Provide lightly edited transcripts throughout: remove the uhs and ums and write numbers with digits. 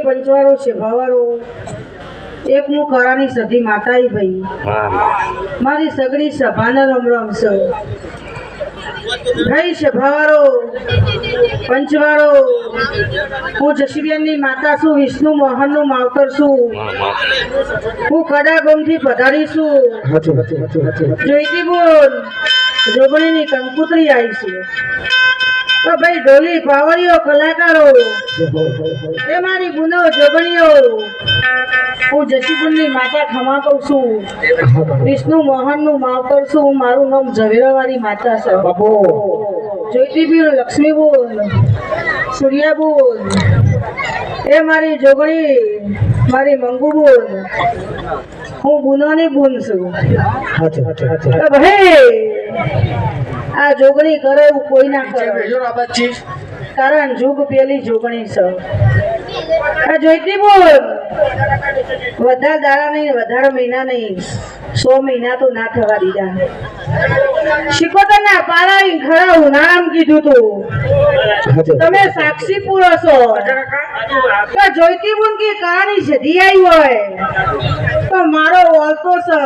पंचवारो शभावारो एक मु करानी सधी माताई भाई मारी सगड़ी सभाना रम रम स भाई शभावारो पंचवारो हूँ जशीबेननी माता छू विष्णु मोहन नु मावतर छू हूँ कड़ा गोमथी पधारी छू जोईती बोल जोगणीनी कंकूतरी आई छे तो भाई ढोली पावरियो कलाकारो ए मारी गुनो जोगणियो हूँ जशीबुनी माता खमा कहू छू विष्णु मोहन नु मावतर छू मारू नाम झवेरावाड़ी माता छे जोईती भी लक्ष्मी बोल सूर्या बोल ए मारी जोगणी मारी मंगू बोल हूँ गुनोनी बून छू भाई आ जोगणी करे कोई ना करे कारण जुग पेली जोगणी छ आ जोईती बोल वधार दाड़ा नहीं वधार महीना नहीं 100 महीना तो ना थवा दीधा शिकोतर ना पारा खरा नाम कीधुं तू तमे साक्षी पूरो छो तो जोईती बोल की कहानी सधी आई होय तो मारो ओलतो छ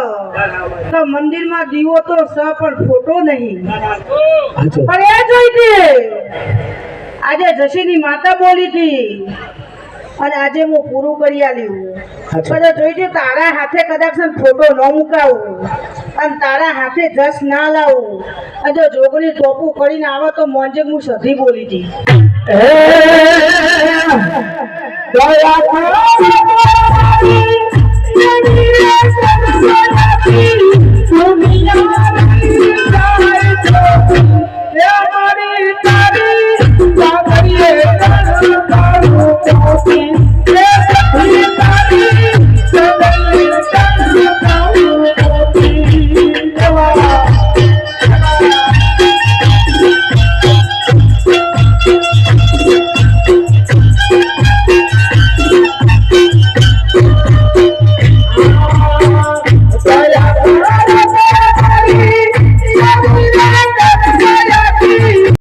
तो मंदिर में दीवो तो छ पण फोटो नहीं पर ए जोईती आजे जशीनी माता बोली थी અને આજે હું પૂરું કરી આલ્યું પણ જોઈજો તારા હાથે કદાચ ફોટો ન મુકાવું અને તારા હાથે જસ ના લાવું અને જો જોગણી ટોપું કરીને આવે તો મોંજે હું સધી બોલી હતી દયા મોટી